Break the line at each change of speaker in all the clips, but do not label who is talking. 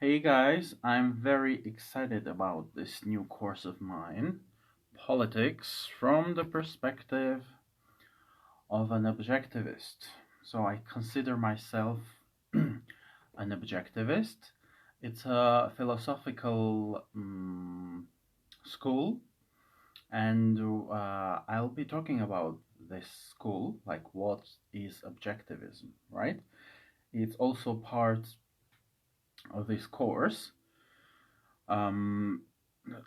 Hey guys, I'm very excited about this new course of mine, Politics from the Perspective of an Objectivist. So I consider myself an objectivist. It's a philosophical school, and I'll be talking about this school, like what is objectivism, right? It's also part of this course. Um,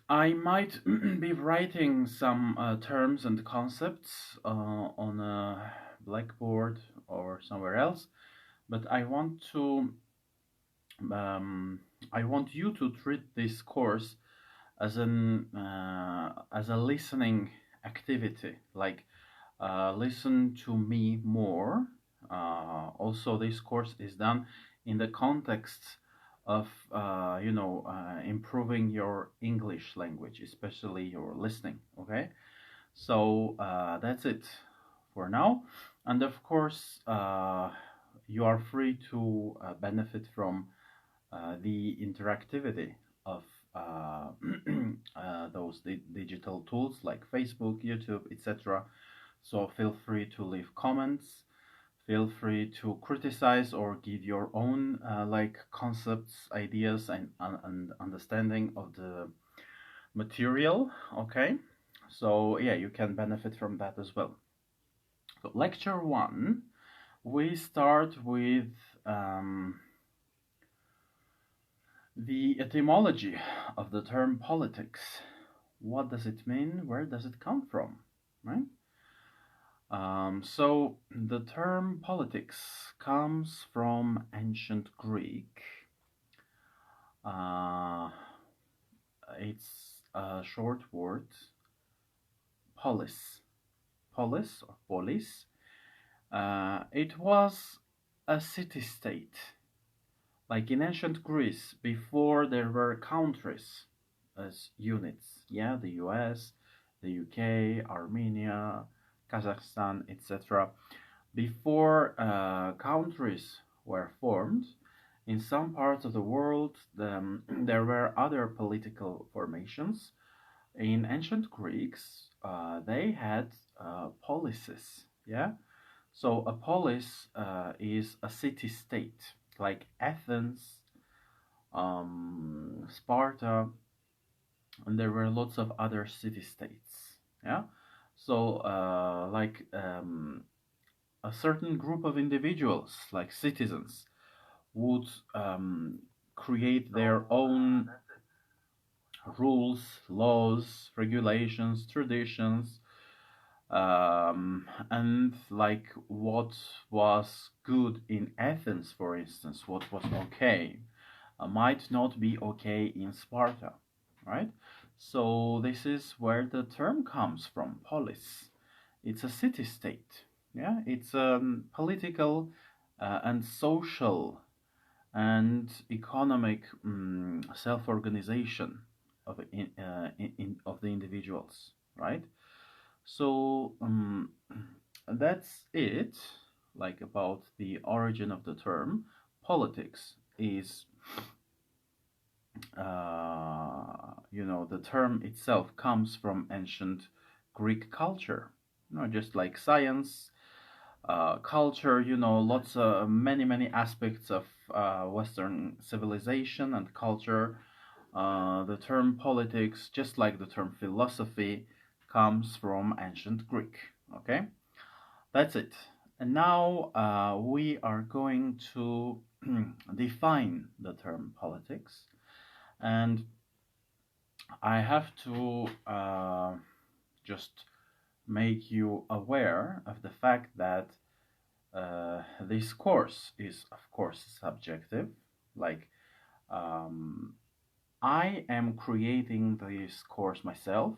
I might be writing some terms and concepts on a blackboard or somewhere else, but um, I want you to treat this course as a listening activity, like listen to me more. Also, this course is done in the context of improving your English language, especially your listening. Okay, so that's it for now, and of course you are free to benefit from the interactivity of those digital tools like Facebook, YouTube, etc. So feel free to leave comments. Feel free to criticize or give your own concepts, ideas, and understanding of the material. Okay, so yeah, you can benefit from that as well. So lecture one, we start with um, the etymology of the term politics. What does it mean? Where does it come from? Right? So the term politics comes from ancient Greek. Uh, it's a short word, polis. Polis or polis. It was a city-state. Like in ancient Greece, before there were countries as units. Yeah, the US, the UK, Armenia, Kazakhstan, etc. Before countries were formed, in some parts of the world, there were other political formations. In ancient Greeks, they had polises. Yeah, so a polis is a city-state, like Athens, Sparta, and there were lots of other city-states. Yeah, so a certain group of individuals, like citizens, would create their own rules, laws, regulations, traditions, and like what was good in Athens, for instance, what was okay, might not be okay in Sparta, right? So this is where the term comes from, polis. It's a city-state. Yeah, it's political and social and economic self-organization of the individuals, right? So that's it. Like about the origin of the term, politics is, the term itself comes from ancient Greek culture. Just like science, culture, lots of many aspects of Western civilization and culture. The term politics, just like the term philosophy, comes from ancient Greek. Okay, that's it. And now we are going to define the term politics, and I have to just make you aware of the fact that this course is, of course, subjective. Like, um, I am creating this course myself,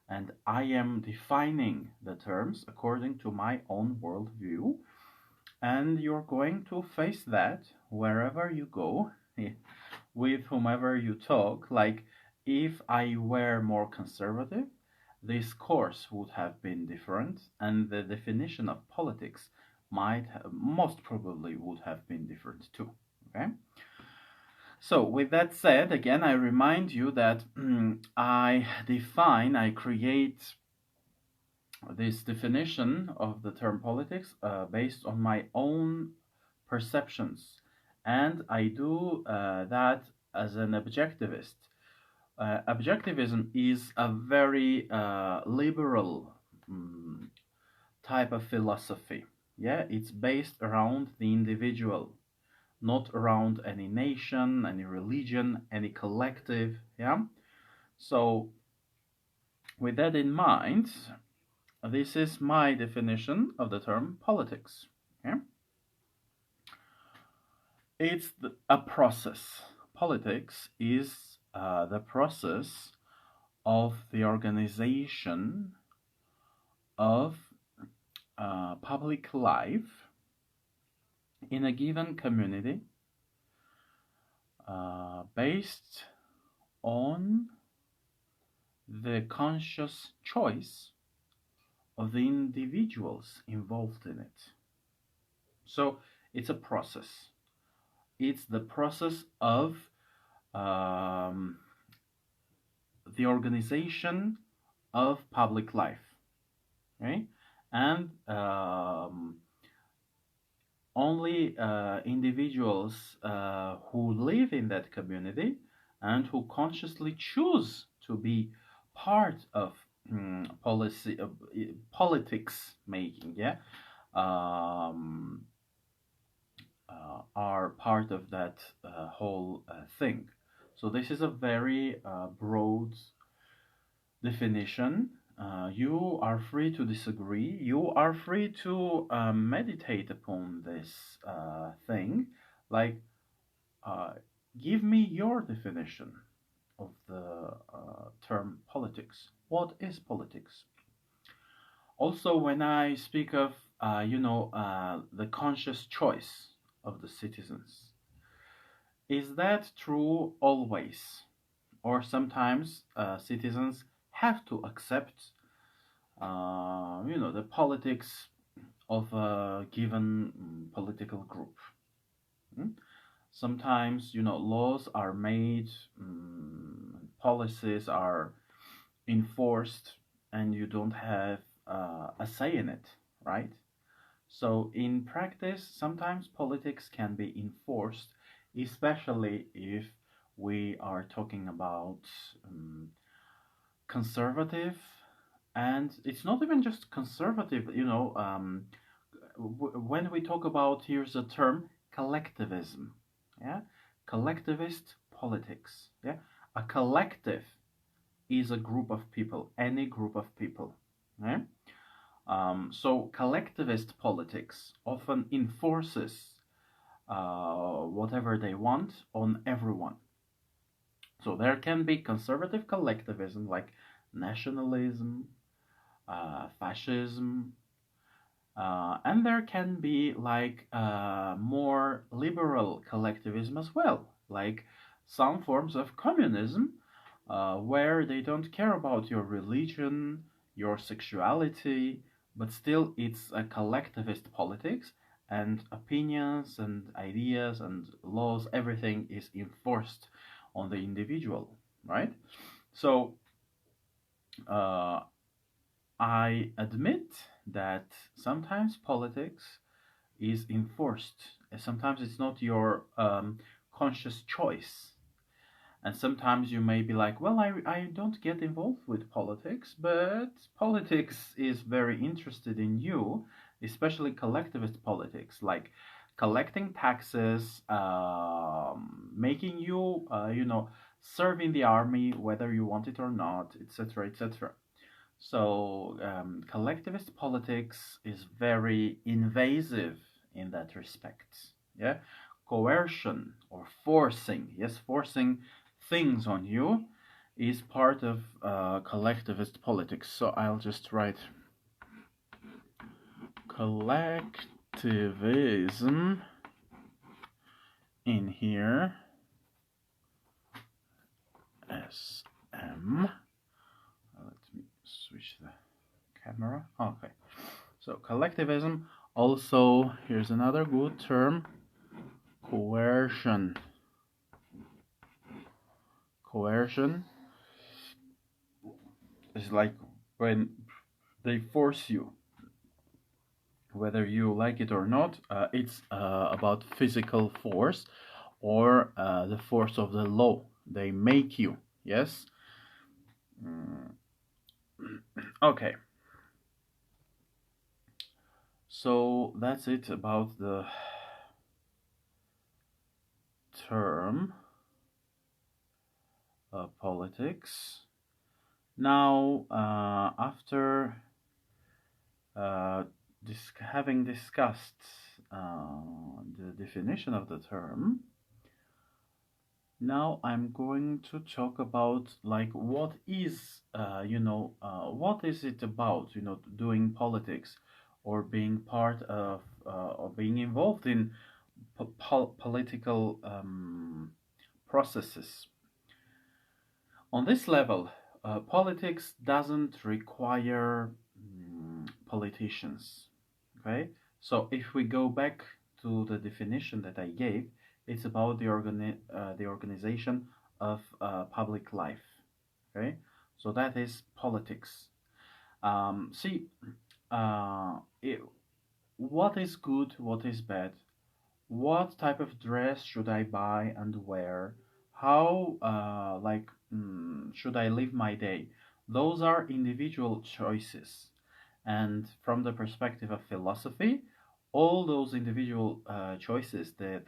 and I am defining the terms according to my own worldview. And you're going to face that wherever you go, with whomever you talk. Like, if I were more conservative, this course would have been different, and the definition of politics most probably would have been different too. Okay? So, with that said, again, I remind you that I create this definition of the term politics based on my own perceptions. And I do that as an objectivist. Objectivism is a very liberal type of philosophy. Yeah, it's based around the individual, not around any nation, any religion, any collective. Yeah. So, with that in mind, this is my definition of the term politics. Okay? It's a process. Politics is the process of the organization of public life in a given community based on the conscious choice of the individuals involved in it. So it's a process. It's the process of the organization of public life, right? And only individuals who live in that community and who consciously choose to be part of politics making, yeah, are part of that whole thing. So this is a very broad definition. You are free to disagree. You are free to meditate upon this thing. Like, give me your definition of the term politics. What is politics? Also, when I speak of, the conscious choice of the citizens, is that true always? Or sometimes citizens have to accept, the politics of a given political group. Sometimes, laws are made, policies are enforced, and you don't have a say in it, right? So, in practice, sometimes politics can be enforced, especially if we are talking about conservative, and it's not even just conservative, when we talk about, here's a term, collectivism, yeah, collectivist politics, yeah, a collective is a group of people, any group of people, yeah. So collectivist politics often enforces whatever they want on everyone. So there can be conservative collectivism like nationalism, fascism, and there can be like more liberal collectivism as well, like some forms of communism where they don't care about your religion, your sexuality, but still it's a collectivist politics, and opinions and ideas and laws, everything is enforced on the individual, right? So I admit that sometimes politics is enforced. Sometimes it's not your conscious choice. And sometimes you may be like, well, I don't get involved with politics, but politics is very interested in you, especially collectivist politics, like collecting taxes, making you, serve in the army, whether you want it or not, etc., etc. So, collectivist politics is very invasive in that respect. Yeah, coercion or forcing, yes, forcing things on you is part of collectivist politics. So I'll just write collectivism in here. SM. Let me switch the camera. Okay. So collectivism. Also, here's another good term: coercion. Coercion is like when they force you, whether you like it or not. It's about physical force or the force of the law. They make you, yes? Mm. Okay. So that's it about the term politics. Now, after having discussed the definition of the term, now I'm going to talk about like what is, what is it about, doing politics or being part of or being involved in political processes. On this level, politics doesn't require politicians. Okay, so if we go back to the definition that I gave, it's about the organization of public life. Okay, so that is politics. See, it, what is good, what is bad, what type of dress should I buy and wear, how should I live my day. Those are individual choices, and from the perspective of philosophy, all those individual choices that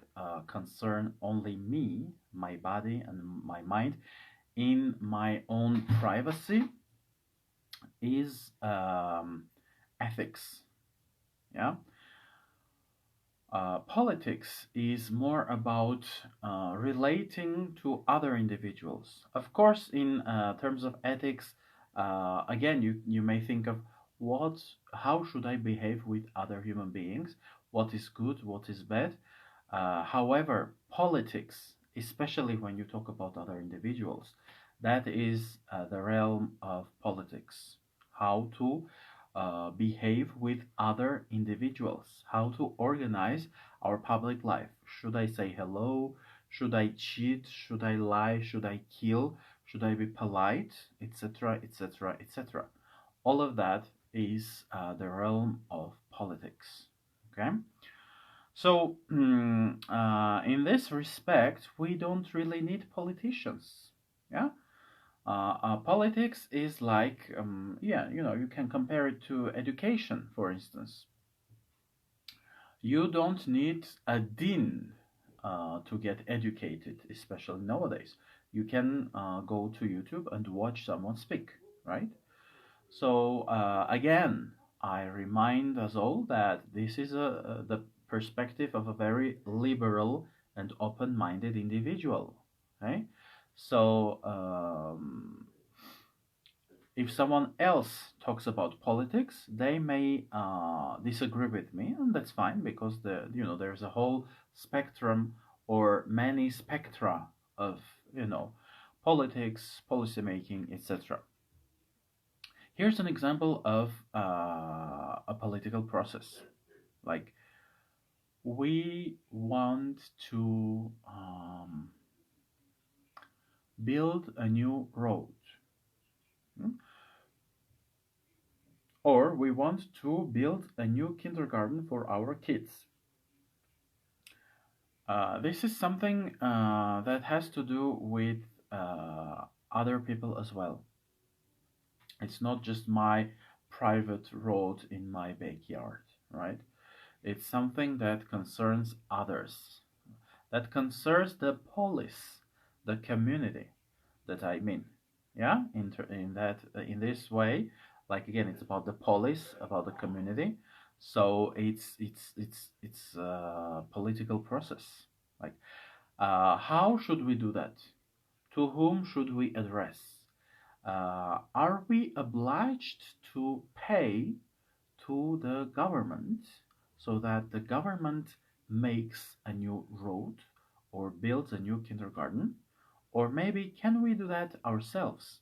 concern only me, my body and my mind, in my own privacy, is ethics. Yeah. Politics is more about relating to other individuals. Of course, in terms of ethics, again, you may think of how should I behave with other human beings? What is good? What is bad? However, politics, especially when you talk about other individuals, that is the realm of politics. How to behave with other individuals, how to organize our public life. Should I say hello? Should I cheat? Should I lie? Should I kill? Should I be polite? Etc., etc., etc. All of that is the realm of politics. Okay? So, in this respect, we don't really need politicians. Yeah? Politics is like, you can compare it to education, for instance. You don't need a dean to get educated, especially nowadays. You can go to YouTube and watch someone speak, right? So, again, I remind us all that this is the perspective of a very liberal and open-minded individual, okay? So, if someone else talks about politics, they may disagree with me, and that's fine because there's a whole spectrum or many spectra of politics, policymaking, etc. Here's an example of a political process. Like we want to build a new road. Or we want to build a new kindergarten for our kids. This is something that has to do with other people as well. It's not just my private road in my backyard, right? It's something that concerns others, that concerns the polis, the community that I mean. Yeah, in this way, like again, it's about the polis, about the community. So it's a political process. Like, how should we do that? To whom should we address? Are we obliged to pay to the government so that the government makes a new road or builds a new kindergarten? Or maybe can we do that ourselves?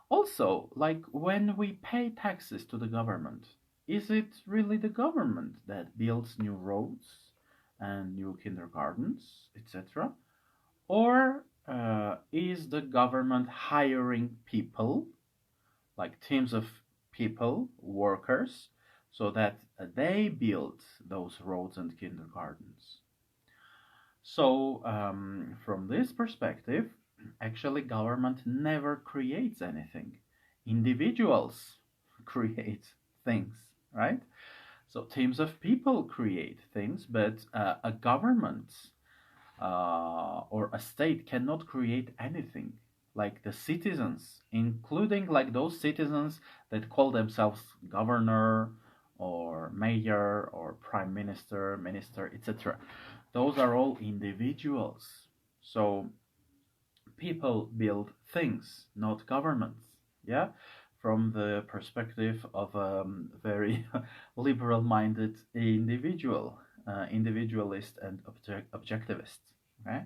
Also, like when we pay taxes to the government, is it really the government that builds new roads and new kindergartens, etc.? Or is the government hiring people, like teams of people, workers, so that they build those roads and kindergartens? So, from this perspective, actually, government never creates anything. Individuals create things, right? So, teams of people create things, but a government or a state cannot create anything. Like the citizens, including like those citizens that call themselves governor or mayor or prime minister, minister, etc. Those are all individuals. So people build things, not governments. Yeah, from the perspective of a very liberal-minded individual, individualist and objectivist. Okay,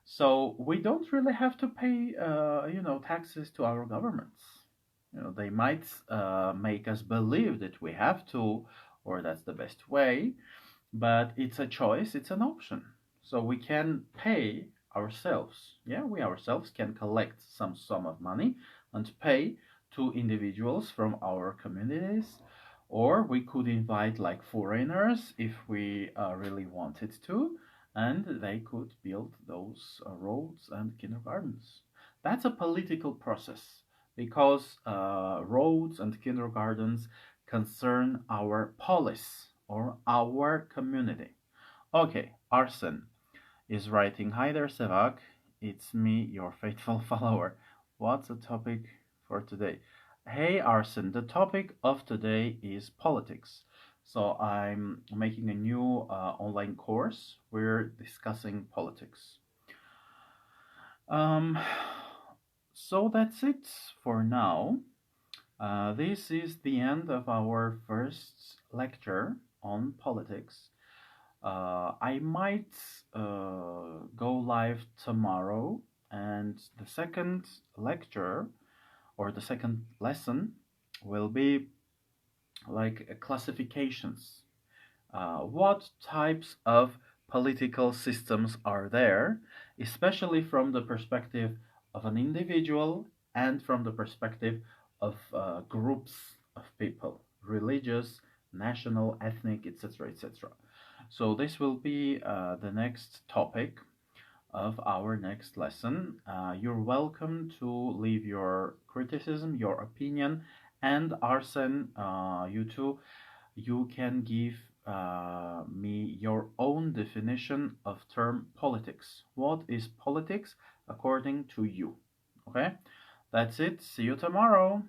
so we don't really have to pay, taxes to our governments. They might make us believe that we have to, or that's the best way, but it's a choice, it's an option. So we can pay ourselves. Yeah, we ourselves can collect some sum of money and pay to individuals from our communities, or we could invite like foreigners if we really wanted to, and they could build those roads and kindergartens. That's a political process because roads and kindergartens concern our polis or our community. Okay, Arsen is writing, "Hi there, Sevak. It's me, your faithful follower. What's the topic for today?" Hey, Arsen, the topic of today is politics. So I'm making a new online course. We're discussing politics. Um, so that's it for now. This is the end of our first lecture on politics. I might go live tomorrow, and the second lecture or the second lesson will be like classifications. What types of political systems are there, especially from the perspective of an individual and from the perspective of groups of people, religious, national, ethnic, etc., etc. So this will be the next topic of our next lesson. You're welcome to leave your criticism, your opinion, and Arsen, you too, you can give me your own definition of term politics. What is politics according to you? Okay, that's it. See you tomorrow.